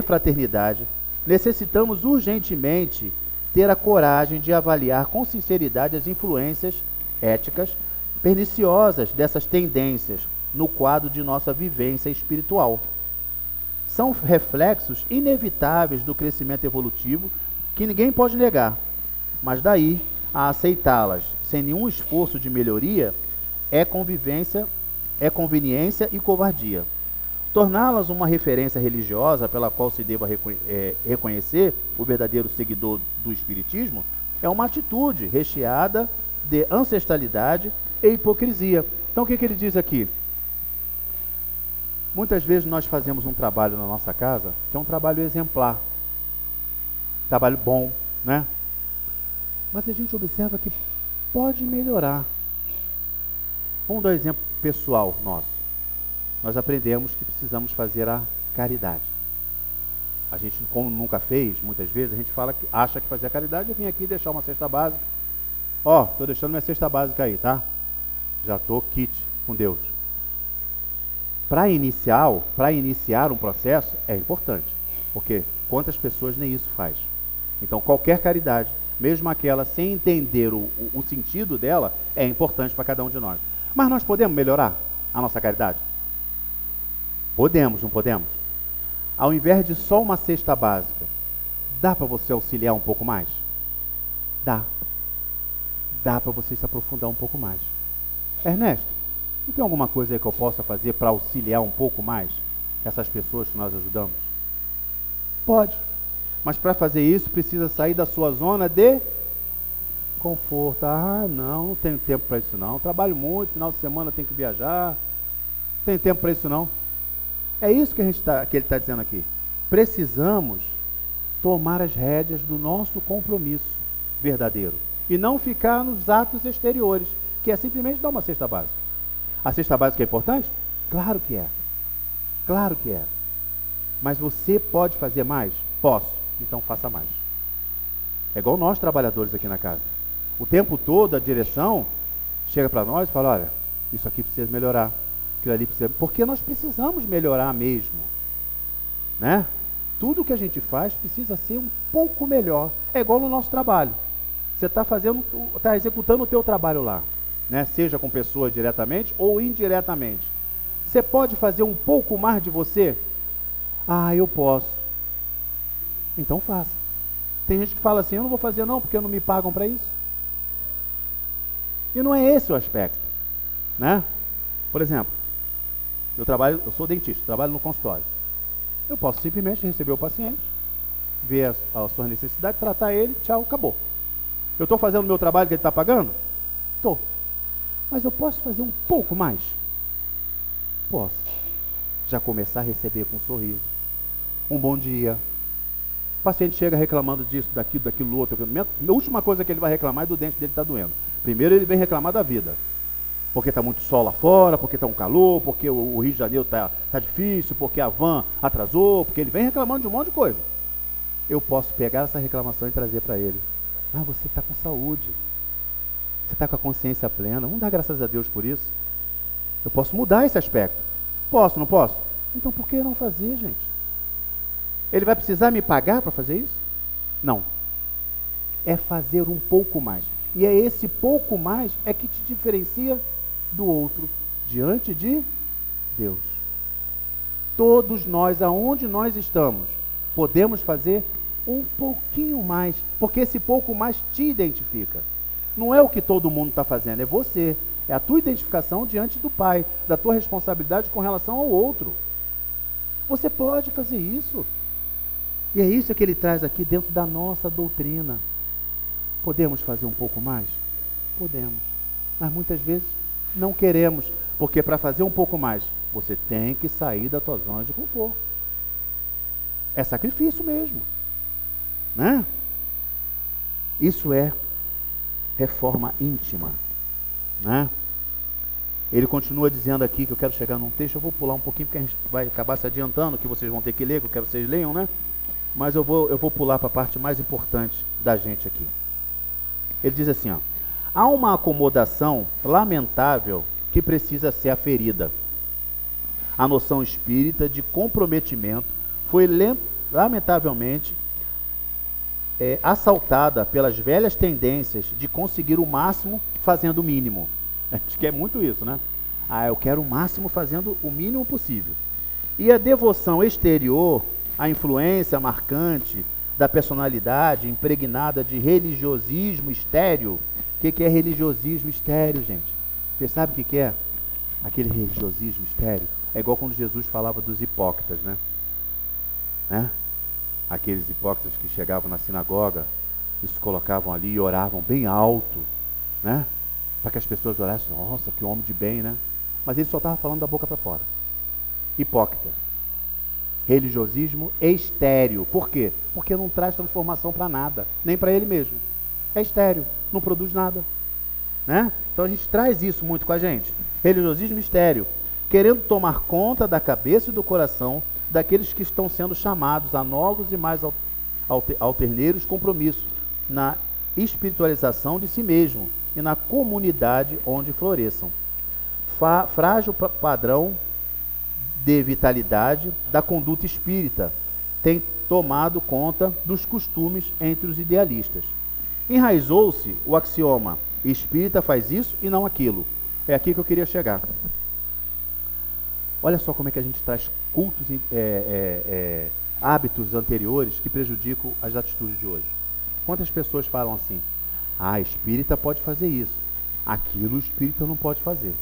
fraternidade, necessitamos urgentemente ter a coragem de avaliar com sinceridade as influências éticas perniciosas dessas tendências no quadro de nossa vivência espiritual. São reflexos inevitáveis do crescimento evolutivo que ninguém pode negar, mas daí a aceitá-las sem nenhum esforço de melhoria é conveniência e covardia. Torná-las uma referência religiosa pela qual se deva reconhecer o verdadeiro seguidor do Espiritismo é uma atitude recheada de ancestralidade e hipocrisia. Então o que ele diz aqui? Muitas vezes nós fazemos um trabalho na nossa casa que é um trabalho exemplar, trabalho bom, né? Mas a gente observa que pode melhorar. Vamos dar um exemplo pessoal nosso. Nós aprendemos que precisamos fazer a caridade. A gente, como nunca fez, muitas vezes, a gente acha que fazer a caridade é vir aqui deixar uma cesta básica. Estou deixando minha cesta básica aí, tá? Já estou kit com Deus. Para iniciar um processo é importante, porque quantas pessoas nem isso faz? Então qualquer caridade, mesmo aquela sem entender o sentido dela, é importante para cada um de nós. Mas nós podemos melhorar a nossa caridade? Podemos, não podemos? Ao invés de só uma cesta básica, dá para você auxiliar um pouco mais? Dá. Dá para você se aprofundar um pouco mais. Ernesto, não tem alguma coisa aí que eu possa fazer para auxiliar um pouco mais essas pessoas que nós ajudamos? Pode. Mas para fazer isso, precisa sair da sua zona de conforto. Não tenho tempo para isso não. Trabalho muito, final de semana tenho que viajar. Não tenho tempo para isso não. É isso que ele está dizendo aqui. Precisamos tomar as rédeas do nosso compromisso verdadeiro. E não ficar nos atos exteriores, que é simplesmente dar uma cesta básica. A cesta básica é importante? Claro que é. Claro que é. Mas você pode fazer mais? Posso. Então faça mais. É igual nós trabalhadores aqui na casa. O tempo todo a direção chega para nós e fala, olha, isso aqui precisa melhorar. Aquilo ali precisa... Porque nós precisamos melhorar mesmo. Né? Tudo que a gente faz precisa ser um pouco melhor. É igual no nosso trabalho. Você está executando o teu trabalho lá. Né? Seja com pessoas diretamente ou indiretamente. Você pode fazer um pouco mais de você? Eu posso. Então faça. Tem gente que fala assim, eu não vou fazer não, porque não me pagam para isso. E não é esse o aspecto. Né? Por exemplo, eu sou dentista, trabalho no consultório. Eu posso simplesmente receber o paciente, ver a sua necessidade, tratar ele, tchau, acabou. Eu estou fazendo o meu trabalho que ele está pagando? Estou. Mas eu posso fazer um pouco mais? Posso. Já começar a receber com um sorriso. Um bom dia. O paciente chega reclamando disso, daquilo, outro. A última coisa que ele vai reclamar é do dente dele está doendo. Primeiro ele vem reclamar da vida. Porque está muito sol lá fora, porque está um calor, porque o Rio de Janeiro está difícil, porque a van atrasou, porque ele vem reclamando de um monte de coisa. Eu posso pegar essa reclamação e trazer para ele. Você está com saúde. Você está com a consciência plena. Vamos dar graças a Deus por isso. Eu posso mudar esse aspecto. Posso, não posso? Então por que não fazer, gente? Ele vai precisar me pagar para fazer isso? Não. É fazer um pouco mais. E é esse pouco mais é que te diferencia do outro diante de Deus. Todos nós, aonde nós estamos, podemos fazer um pouquinho mais, porque esse pouco mais te identifica. Não é o que todo mundo está fazendo, é você. É a tua identificação diante do Pai, da tua responsabilidade com relação ao outro. Você pode fazer isso. E é isso que ele traz aqui dentro da nossa doutrina. Podemos fazer um pouco mais? Podemos. Mas muitas vezes não queremos, porque para fazer um pouco mais, você tem que sair da tua zona de conforto. É sacrifício mesmo, né? Isso é reforma íntima, né? Ele continua dizendo aqui, que eu quero chegar num texto, eu vou pular um pouquinho, porque a gente vai acabar se adiantando, que vocês vão ter que ler, que eu quero que vocês leiam, né? Mas eu vou pular para a parte mais importante da gente aqui. Ele diz assim, ó: há uma acomodação lamentável que precisa ser aferida. A noção espírita de comprometimento foi lamentavelmente assaltada pelas velhas tendências de conseguir o máximo fazendo o mínimo. Acho que é muito isso, né? Eu quero o máximo fazendo o mínimo possível. E a devoção exterior, a influência marcante da personalidade impregnada de religiosismo estéril. O que é religiosismo estéril, gente? Você sabe o que é? Aquele religiosismo estéril. É igual quando Jesus falava dos hipócritas, né? Aqueles hipócritas que chegavam na sinagoga e se colocavam ali e oravam bem alto, né? Para que as pessoas orassem, nossa, que homem de bem, né? Mas ele só estava falando da boca para fora. Hipócrita. Religiosismo estéril. Por quê? Porque não traz transformação para nada, nem para ele mesmo. É estéril, não produz nada, né? Então a gente traz isso muito com a gente. Religiosismo estéril, querendo tomar conta da cabeça e do coração daqueles que estão sendo chamados a novos e mais alterneiros compromissos na espiritualização de si mesmo e na comunidade onde floresçam. Frágil padrão de vitalidade da conduta espírita tem tomado conta dos costumes entre os idealistas. Enraizou-se o axioma: espírita faz isso e não aquilo. É aqui que eu queria chegar. Olha só como é que a gente traz cultos, hábitos anteriores que prejudicam as atitudes de hoje. Quantas pessoas falam assim: espírita pode fazer isso, aquilo o espírita não pode fazer,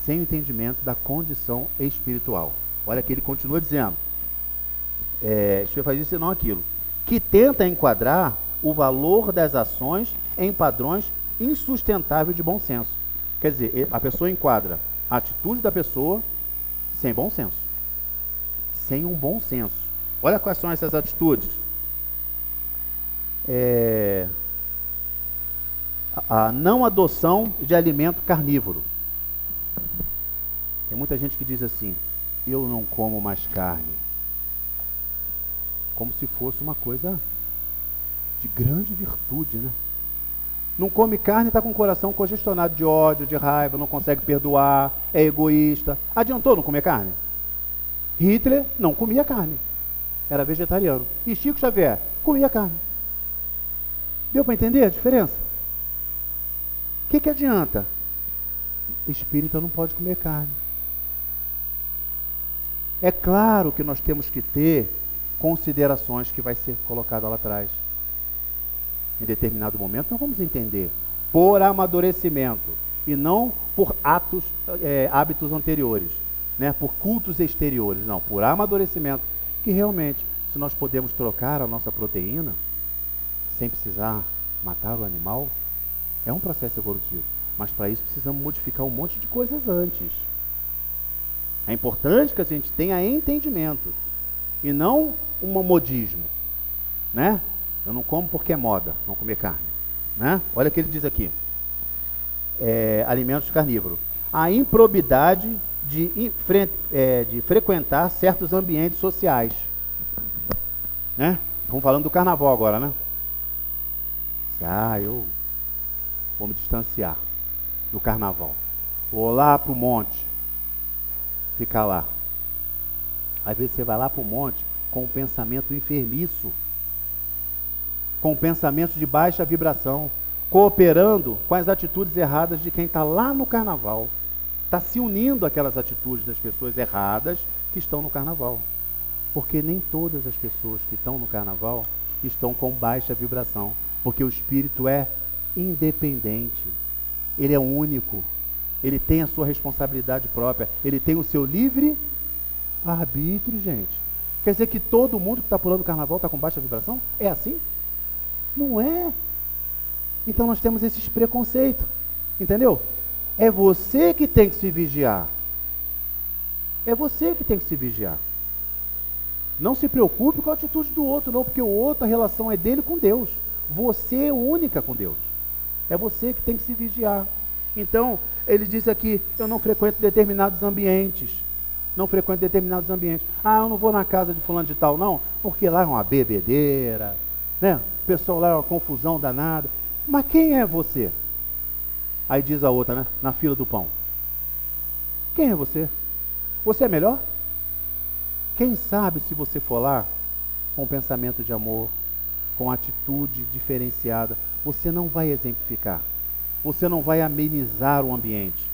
sem o entendimento da condição espiritual. Olha que ele continua dizendo, espírita faz isso e não aquilo, que tenta enquadrar o valor das ações em padrões insustentáveis de bom senso. Quer dizer, a pessoa enquadra a atitude da pessoa sem bom senso, sem um bom senso. Olha quais são essas atitudes. A não adoção de alimento carnívoro. Tem muita gente que diz assim: eu não como mais carne, como se fosse uma coisa de grande virtude, né? Não come carne, está com o coração congestionado de ódio, de raiva, não consegue perdoar, é egoísta. Adiantou não comer carne? Hitler não comia carne, era vegetariano. E Chico Xavier comia carne. Deu para entender a diferença? O que adianta? Espírita não pode comer carne. É claro que nós temos que ter considerações que vai ser colocada lá atrás. Em determinado momento nós vamos entender por amadurecimento e não por hábitos anteriores, né? Por cultos exteriores, não, por amadurecimento, que realmente, se nós podemos trocar a nossa proteína sem precisar matar o animal, é um processo evolutivo, mas para isso precisamos modificar um monte de coisas antes. É importante que a gente tenha entendimento e não um modismo, né? Eu não como porque é moda não comer carne, né? Olha o que ele diz aqui: alimentos carnívoros. A improbidade de frequentar certos ambientes sociais, né? Estamos falando do carnaval agora, né? Eu vou me distanciar do carnaval, vou lá para o monte, ficar lá. Às vezes você vai lá para o monte com um pensamento enfermiço, com pensamentos de baixa vibração, cooperando com as atitudes erradas de quem está lá no carnaval, está se unindo àquelas atitudes das pessoas erradas que estão no carnaval, porque nem todas as pessoas que estão no carnaval estão com baixa vibração, porque o espírito é independente, ele é único, ele tem a sua responsabilidade própria, ele tem o seu livre arbítrio, gente. Quer dizer que todo mundo que está pulando o carnaval está com baixa vibração? É assim? Não é. Então nós temos esses preconceitos, entendeu? É você que tem que se vigiar. É você que tem que se vigiar. Não se preocupe com a atitude do outro, não, porque o outro, a relação é dele com Deus. Você é única com Deus. É você que tem que se vigiar. Então, ele diz aqui, eu não frequento determinados ambientes. Não frequento determinados ambientes. Ah, eu não vou na casa de fulano de tal, não, porque lá é uma bebedeira, né? O pessoal lá é uma confusão danada. Mas quem é você? Aí diz a outra, né? Na fila do pão. Quem é você? Você é melhor? Quem sabe se você for lá com pensamento de amor, com atitude diferenciada, você não vai exemplificar. Você não vai amenizar o ambiente.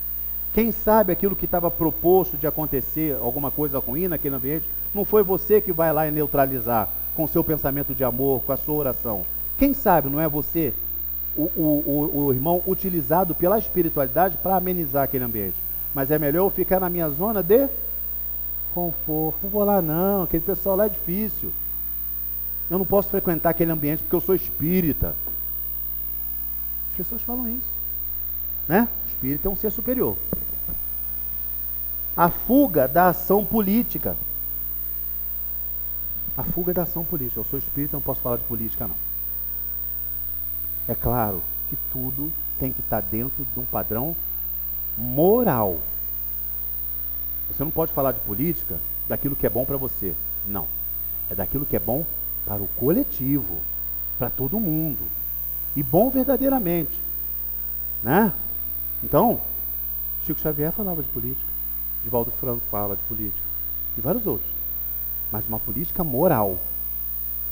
Quem sabe aquilo que estava proposto de acontecer, alguma coisa ruim naquele ambiente, não foi você que vai lá e neutralizar com o seu pensamento de amor, com a sua oração. Quem sabe não é você, o irmão, utilizado pela espiritualidade para amenizar aquele ambiente. Mas é melhor eu ficar na minha zona de conforto. Não vou lá não, aquele pessoal lá é difícil. Eu não posso frequentar aquele ambiente porque eu sou espírita. As pessoas falam isso, né? O espírita é um ser superior. A fuga da ação política. A fuga da ação política. Eu sou espírita, não posso falar de política, não. É claro que tudo tem que estar dentro de um padrão moral. Você não pode falar de política daquilo que é bom para você. Não. É daquilo que é bom para o coletivo, para todo mundo. E bom verdadeiramente, né? Então, Chico Xavier falava de política, Divaldo Franco fala de política, e vários outros, mas de uma política moral,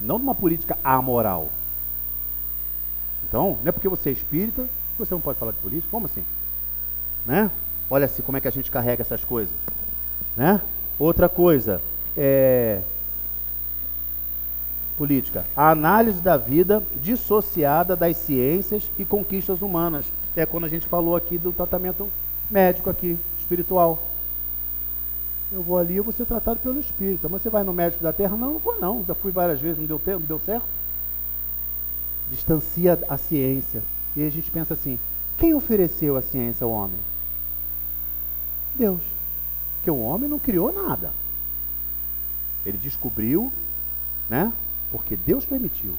não de uma política amoral. Então, não é porque você é espírita que você não pode falar de política. Como assim? Né? Olha assim como é que a gente carrega essas coisas, né? Outra coisa, política, a análise da vida dissociada das ciências e conquistas humanas. É quando a gente falou aqui do tratamento médico aqui, espiritual. Eu vou ali, eu vou ser tratado pelo espírito. Mas você vai no médico da terra? Não, não vou não. Já fui várias vezes, não deu tempo, não deu certo. Distancia a ciência. E a gente pensa assim, quem ofereceu a ciência ao homem? Deus. Porque o homem não criou nada. Ele descobriu, né? Porque Deus permitiu.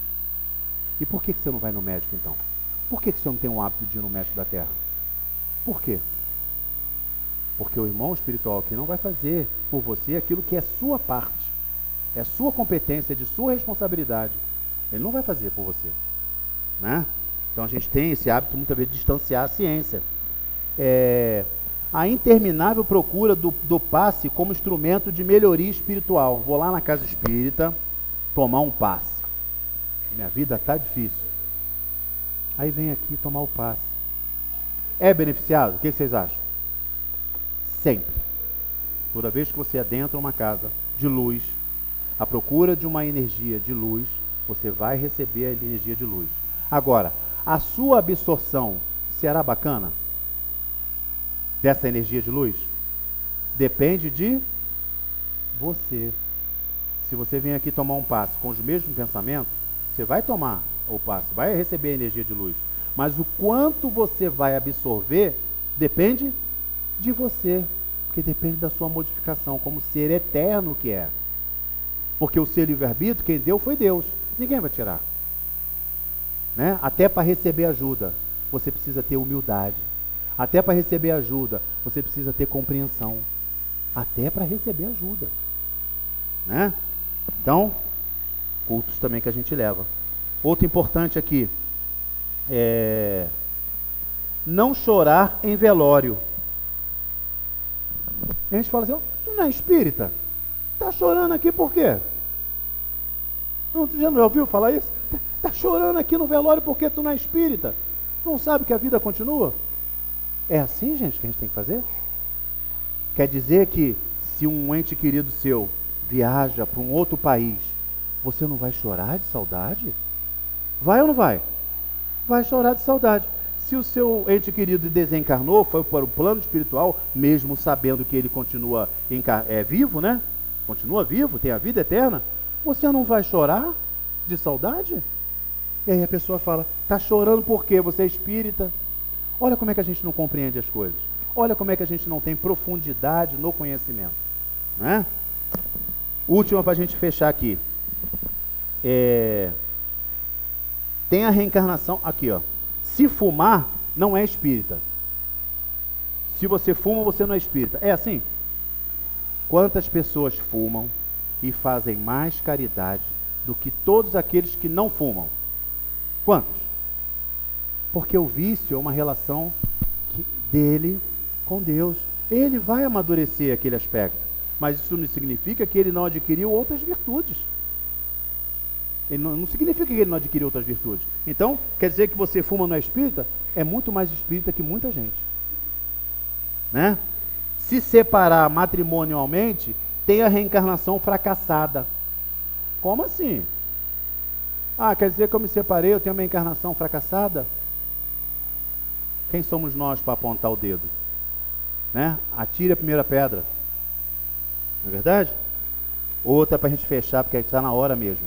E por que você não vai no médico então? Por que você não tem o hábito de ir no médico da terra? Por quê? Porque o irmão espiritual aqui não vai fazer por você aquilo que é sua parte. É sua competência, é de sua responsabilidade. Ele não vai fazer por você, né? Então a gente tem esse hábito muitas vezes de distanciar a ciência. A interminável procura do passe como instrumento de melhoria espiritual. Vou lá na casa espírita tomar um passe. Minha vida está difícil. Aí vem aqui tomar o passe. É beneficiado? O que vocês acham? Sempre. Toda vez que você adentra uma casa de luz, à procura de uma energia de luz, você vai receber a energia de luz. Agora, a sua absorção será bacana? Dessa energia de luz? Depende de você. Se você vem aqui tomar um passe com os mesmos pensamentos, você vai tomar o passe, vai receber a energia de luz. Mas o quanto você vai absorver depende de você, porque depende da sua modificação como ser eterno que é. Porque o seu livre-arbítrio, quem deu foi Deus. Ninguém vai tirar. Né? Até para receber ajuda, você precisa ter humildade. Até para receber ajuda, você precisa ter compreensão. Até para receber ajuda. Né? Então, cultos também que a gente leva. Outro importante aqui, não chorar em velório. A gente fala assim, tu não é espírita? Tá chorando aqui por quê? Não, tu já não ouviu falar isso? Tá chorando aqui no velório porque tu não é espírita? Não sabe que a vida continua? É assim, gente, que a gente tem que fazer? Quer dizer que se um ente querido seu viaja para um outro país, você não vai chorar de saudade? Vai ou não vai? Vai chorar de saudade. se o seu ente querido desencarnou, foi para o plano espiritual, mesmo sabendo que ele continua vivo, né? Continua vivo, tem a vida eterna, você não vai chorar de saudade? E aí a pessoa fala, está chorando por quê? Você é espírita? Olha como é que a gente não compreende as coisas. Olha como é que a gente não tem profundidade no conhecimento, né? Última para a gente fechar aqui. Tem a reencarnação, aqui ó. Se fumar, não é espírita. Se você fuma, você não é espírita. É assim? Quantas pessoas fumam e fazem mais caridade do que todos aqueles que não fumam? Quantos? Porque o vício é uma relação dele com Deus. Ele vai amadurecer aquele aspecto, mas isso não significa que ele não adquiriu outras virtudes. Ele não significa que ele não adquiriu outras virtudes. Então, quer dizer que você fuma não é espírita? É muito mais espírita que muita gente, né? Se separar matrimonialmente, tem a reencarnação fracassada. Como assim? Ah, quer dizer que eu me separei, eu tenho uma encarnação fracassada? Quem somos nós para apontar o dedo? Né? Atire a primeira pedra. Não é verdade? Outra para a gente fechar, porque a gente está na hora mesmo.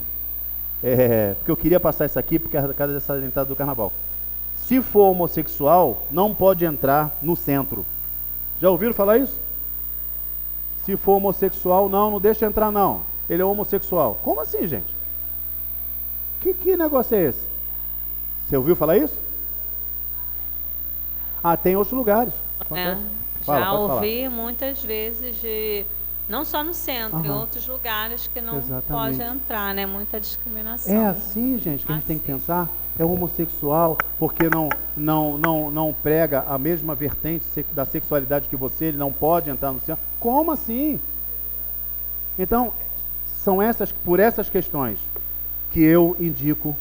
Porque eu queria passar isso aqui, porque é por causa dessa entrada do carnaval. Se for homossexual, não pode entrar no centro. Já ouviram falar isso? Se for homossexual, não deixa entrar não. Ele é homossexual. Como assim, gente? Que negócio é esse? Você ouviu falar isso? Ah, tem outros lugares. Já ouvi muitas vezes não só no centro, em outros lugares que não pode entrar, né? Muita discriminação. É assim, gente, que a gente tem que pensar. É homossexual porque não prega a mesma vertente da sexualidade que você, ele não pode entrar no centro. Como assim? Então, são por essas questões que eu indico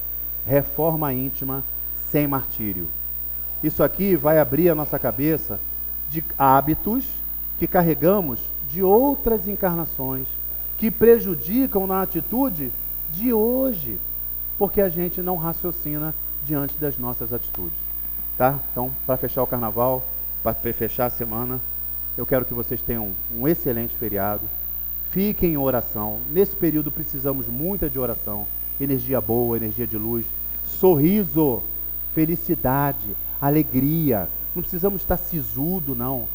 reforma íntima sem martírio. Isso aqui vai abrir a nossa cabeça de hábitos que carregamos de outras encarnações, que prejudicam na atitude de hoje, porque a gente não raciocina diante das nossas atitudes, tá? Então, para fechar o carnaval, para fechar a semana, eu quero que vocês tenham um excelente feriado, fiquem em oração. Nesse período precisamos muito de oração, energia boa, energia de luz, sorriso, felicidade, alegria. Não precisamos estar sisudo, não.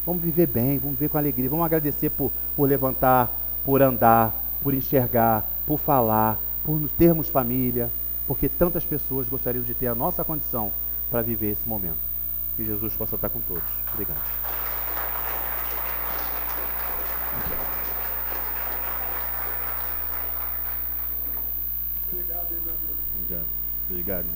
Vamos viver bem, vamos viver com alegria, vamos agradecer por levantar, por andar, por enxergar, por falar, por termos família, porque tantas pessoas gostariam de ter a nossa condição para viver esse momento. Que Jesus possa estar com todos. Obrigado. Obrigado, irmão. Obrigado.